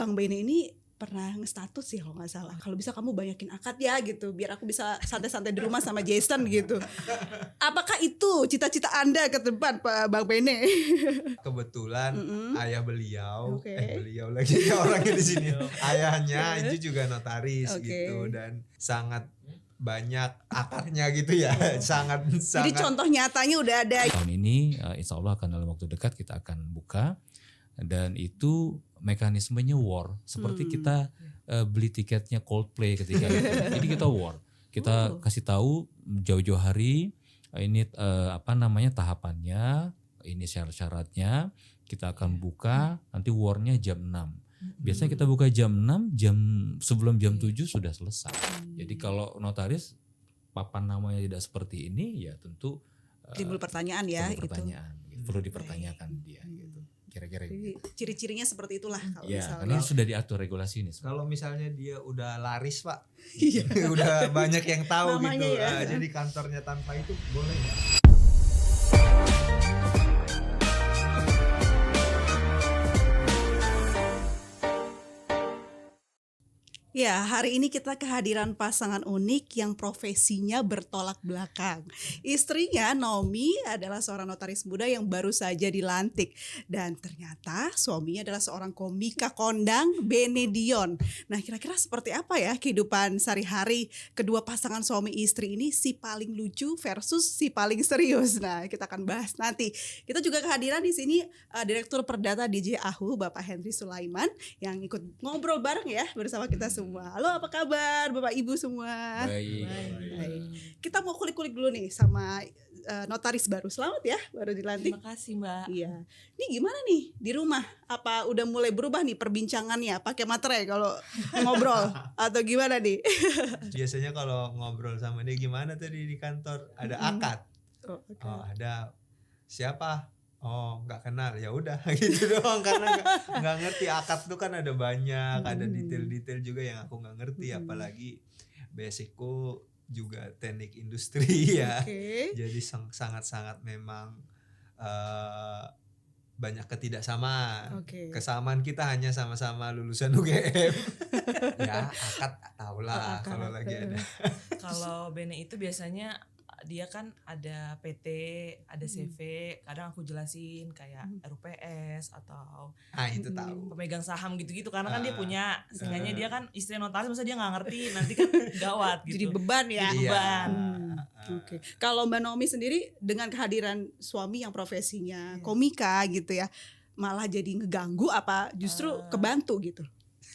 Bang Bene ini pernah nge-status sih kalau nggak salah. Kalau bisa kamu banyakin akad ya gitu, biar aku bisa santai-santai di rumah sama Jason gitu. Apakah itu cita-cita Anda ke depan, Pak Bang Bene? Kebetulan ayah beliau, Oke. beliau lagi orangnya di sini. Ayahnya Oke. itu juga notaris Oke. gitu dan sangat banyak akarnya gitu ya. sangat Jadi contoh nyatanya udah ada. Tahun ini insya Allah akan dalam waktu dekat kita akan buka, dan itu mekanismenya war, seperti kita beli tiketnya Coldplay ketika itu. Jadi kita war, kita kasih tahu jauh-jauh hari ini tahapannya, ini syarat-syaratnya, kita akan buka nanti warnya jam 6. Biasanya kita buka jam 6, sebelum jam 7 sudah selesai. Jadi kalau notaris papan namanya tidak seperti ini, ya tentu Timbul pertanyaan ya, perlu pertanyaan, gitu. Perlu dipertanyakan dia gitu. Kira-kira Jadi gitu. ciri-cirinya seperti itulah kalau Ya, misalnya. karena sudah diatur regulasi ini. Kalau misalnya dia udah laris Pak, Iya. udah banyak yang tahu Namanya gitu. ya. Jadi kantornya tanpa itu boleh nggak? Ya, hari ini kita kehadiran pasangan unik yang profesinya bertolak belakang. Istrinya Naomi adalah seorang notaris muda yang baru saja dilantik, dan ternyata suaminya adalah seorang komika kondang, Bene Dion. Nah, kira-kira seperti apa ya kehidupan sehari-hari kedua pasangan suami istri ini, si paling lucu versus si paling serius. Nah, kita akan bahas nanti. Kita juga kehadiran di sini Direktur Perdata DJ Ahu, Bapak Henry Sulaiman, yang ikut ngobrol bareng ya bersama kita semua. Halo, apa kabar Bapak Ibu semua? Baik. Baik. Kita mau kulik-kulik dulu nih sama notaris baru. Selamat ya, baru dilantik. Terima kasih Mbak. Iya. Ini gimana nih di rumah? Apa udah mulai berubah nih perbincangannya? Pakai materai kalau ngobrol atau gimana nih? Biasanya kalau ngobrol sama dia gimana tadi di kantor ada akad. Oh, oke. Oh, ada siapa? Oh, nggak kenal, ya udah gitu doang karena nggak ngerti akad tuh kan ada banyak, ada detail-detail juga yang aku nggak ngerti, apalagi basicku juga teknik industri ya, Oke. jadi sangat-sangat memang banyak ketidaksamaan. Oke. Kesamaan kita hanya sama-sama lulusan UGM. Ya akad tahulah akad. kalau lagi ada. Kalau Bene itu biasanya dia kan ada PT, ada CV, kadang aku jelasin kayak RUPS atau Itu tahu. pemegang saham gitu-gitu karena kan dia punya, seenggaknya dia kan istri notaris, masa dia nggak ngerti, nanti kan gawat gitu. Jadi beban ya. Jadi beban. Oke. Kalau Mbak Naomi sendiri dengan kehadiran suami yang profesinya komika gitu ya, malah jadi ngeganggu apa justru kebantu gitu?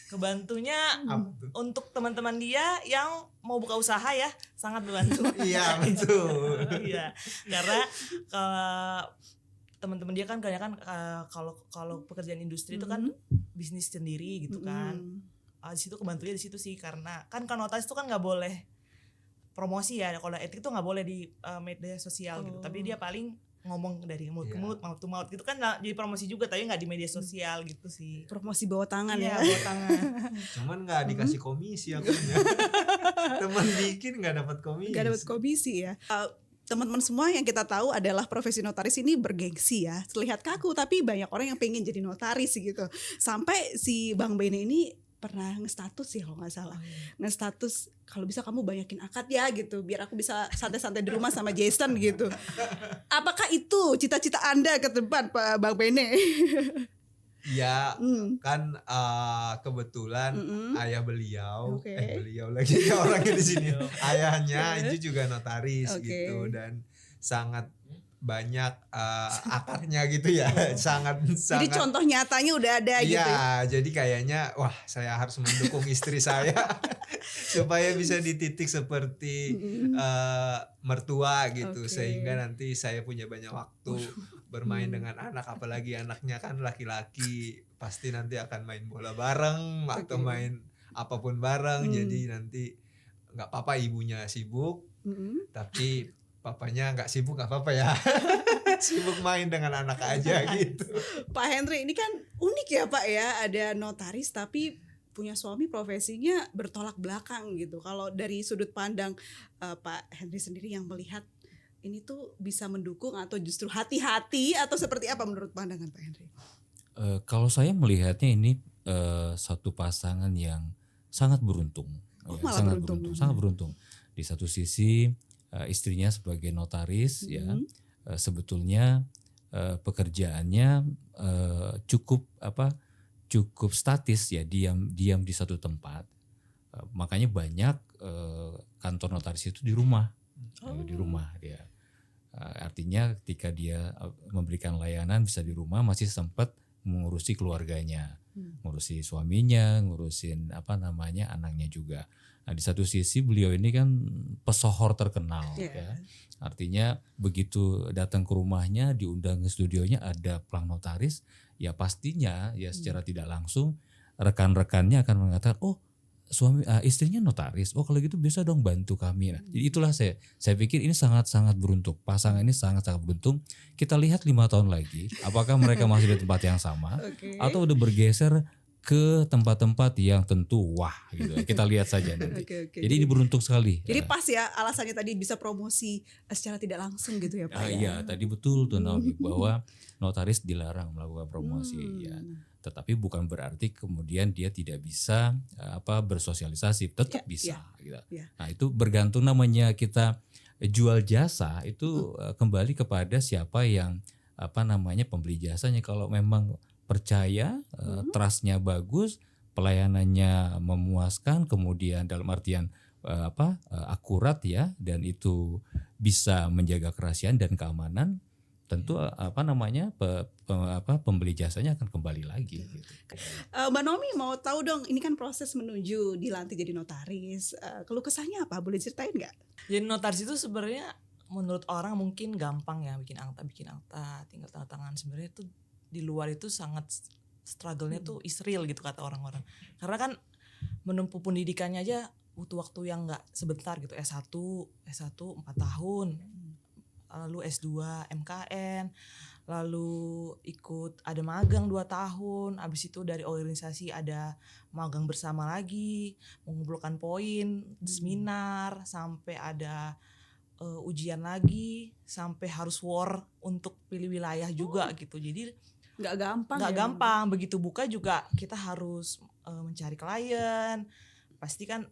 Kebantunya Apa tuh? untuk teman-teman dia yang mau buka usaha ya sangat membantu. Iya betul. Iya, karena teman-teman dia kan kebanyakan kalau pekerjaan industri itu kan bisnis sendiri gitu kan. Di situ kebantunya di situ sih, karena kan notaris itu kan nggak boleh promosi ya, kalau etik tuh nggak boleh di media sosial gitu. Tapi dia paling ngomong dari mulut ke mulut, mouth to mouth gitu kan, jadi promosi juga tapi nggak di media sosial gitu sih. Promosi bawah tangan Iya, ya. bawa tangan. Cuman nggak dikasih komisi akunya. Teman bikin nggak dapat komisi. Gak dapat komisi ya. Teman-teman semua yang kita tahu adalah profesi notaris ini bergengsi ya. Terlihat kaku tapi banyak orang yang pengen jadi notaris gitu. Sampai si Bang Bene ini pernah nge-status ya kalau nggak salah. Nge-status kalau bisa kamu banyakin akad ya gitu, biar aku bisa santai-santai di rumah sama Jason gitu. Apakah itu cita-cita Anda ke depan, Pak Bang Bene? Ya kan kebetulan ayah beliau, Oke. beliau lagi orangnya di sini. Ayahnya itu juga notaris Oke. gitu dan sangat banyak akarnya gitu ya. Jadi contoh nyatanya udah ada gitu. Iya, jadi kayaknya wah saya harus mendukung istri saya supaya bisa dititik seperti mertua gitu, Oke. sehingga nanti saya punya banyak waktu bermain dengan anak, apalagi anaknya kan laki-laki, pasti nanti akan main bola bareng atau main apapun bareng. Jadi nanti nggak apa-apa ibunya sibuk, tapi papanya nggak sibuk nggak apa-apa ya. Sibuk main dengan anak aja gitu. Pak Henry ini kan unik ya Pak ya, ada notaris tapi punya suami profesinya bertolak belakang gitu. Kalau dari sudut pandang Pak Henry sendiri yang melihat ini tuh bisa mendukung atau justru hati-hati atau seperti apa menurut pandangan Pak Henry? Kalau saya melihatnya ini satu pasangan yang sangat beruntung, malah sangat beruntung. beruntung, sangat beruntung. Di satu sisi istrinya sebagai notaris, ya sebetulnya pekerjaannya cukup statis, ya, diam di satu tempat. Makanya banyak kantor notaris itu di rumah, di rumah dia. Artinya ketika dia memberikan layanan bisa di rumah, masih sempat mengurusi keluarganya, ngurusi suaminya, ngurusin anaknya juga. Nah, di satu sisi beliau ini kan pesohor terkenal, ya. Artinya begitu datang ke rumahnya, diundang ke studionya, ada plang notaris, ya pastinya ya secara tidak langsung rekan-rekannya akan mengatakan, oh istrinya notaris, oh kalau gitu bisa dong bantu kami. Nah, jadi itulah saya pikir ini sangat-sangat beruntung, pasangan ini sangat-sangat beruntung. Kita lihat 5 tahun lagi, apakah mereka masih di tempat yang sama atau udah bergeser ke tempat-tempat yang tentu wah gitu. Kita lihat saja nanti. Jadi ini beruntung sekali. Jadi pas ya alasannya tadi bisa promosi secara tidak langsung gitu ya Pak. Iya, tadi betul tuh Naomi, bahwa notaris dilarang melakukan promosi, ya. Tetapi bukan berarti kemudian dia tidak bisa bersosialisasi, tetap bisa gitu. Nah, itu bergantung, namanya kita jual jasa itu kembali kepada siapa yang pembeli jasanya. Kalau memang percaya, trustnya bagus, pelayanannya memuaskan, kemudian dalam artian akurat, ya, dan itu bisa menjaga kerahasiaan dan keamanan, tentu pembeli jasanya akan kembali lagi. Gitu. Mbak Nomi mau tahu dong, ini kan proses menuju dilantik jadi notaris, keluh kesahnya apa? Boleh ceritain nggak? Jadi notaris itu sebenarnya menurut orang mungkin gampang ya, bikin akta, tinggal tanda tangan. Sebenarnya itu di luar itu sangat struggle-nya tuh is real gitu kata orang-orang. Karena kan menempuh pendidikannya aja butuh waktu yang nggak sebentar gitu. S1 4 tahun, lalu S2 MKN, lalu ikut ada magang 2 tahun, habis itu dari organisasi ada magang bersama lagi, mengumpulkan poin, seminar, sampai ada ujian lagi, sampai harus war untuk pilih wilayah juga gitu. Jadi nggak gampang. Gampang. Begitu buka juga kita harus mencari klien. Pasti kan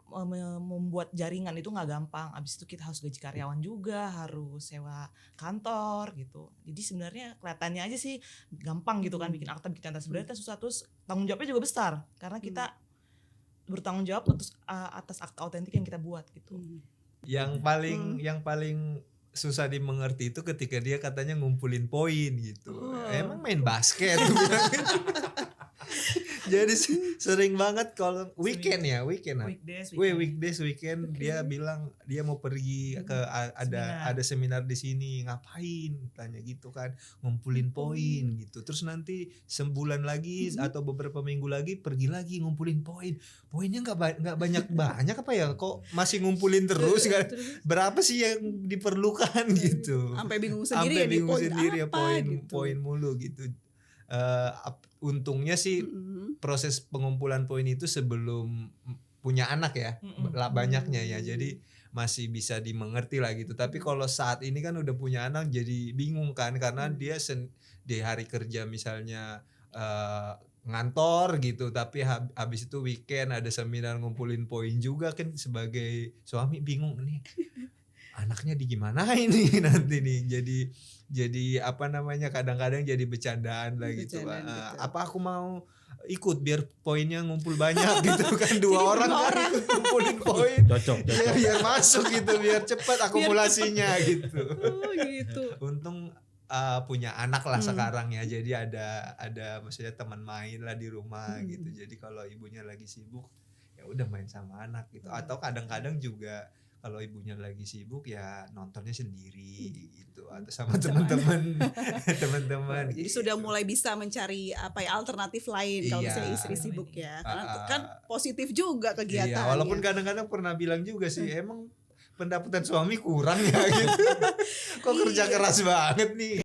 membuat jaringan itu nggak gampang. Abis itu kita harus gaji karyawan juga, harus sewa kantor gitu. Jadi sebenarnya kelihatannya aja sih gampang gitu kan, bikin akta, bikin tanda. Sebenarnya susah, terus tanggung jawabnya juga besar karena kita bertanggung jawab atas akta otentik yang kita buat gitu. Yang paling susah dimengerti itu ketika dia katanya ngumpulin poin gitu. Emang main basket? Jadi sering banget kalau weekend dia bilang dia mau pergi ke ada seminar di sini, ngapain, tanya gitu kan, ngumpulin poin gitu. Terus nanti sebulan lagi atau beberapa minggu lagi pergi lagi ngumpulin poin. Poinnya nggak banyak apa ya, kok masih ngumpulin terus kan? Berapa sih yang diperlukan gitu? Sampai bingung sendiri ya, poin mulu gitu. Untungnya sih proses pengumpulan poin itu sebelum punya anak ya, banyaknya ya, jadi masih bisa dimengerti lah gitu. Tapi kalau saat ini kan udah punya anak jadi bingung kan, karena dia di hari kerja misalnya ngantor gitu, tapi habis itu weekend ada seminar ngumpulin poin juga kan. Sebagai suami bingung nih, anaknya digimanain nih nanti nih, jadi kadang-kadang jadi bercandaan lah gitu. Apa aku mau ikut biar poinnya ngumpul banyak gitu kan, dua orang kan ikut ngumpulin poin, cocok. Ya, biar masuk gitu, biar cepat akumulasinya gitu. Gitu. Untung punya anak lah sekarang ya, jadi ada maksudnya teman main lah di rumah gitu. Jadi kalau ibunya lagi sibuk ya udah main sama anak gitu. Atau kadang-kadang juga kalau ibunya lagi sibuk ya nontonnya sendiri gitu, atau sama teman-teman. Jadi gitu. sudah mulai bisa mencari alternatif lain kalau misalnya istri sibuk ya. Karena kan positif juga kegiatannya. Iya, walaupun kadang-kadang pernah bilang juga sih, emang pendapatan suami kurang ya gitu. Kok kerja keras banget nih.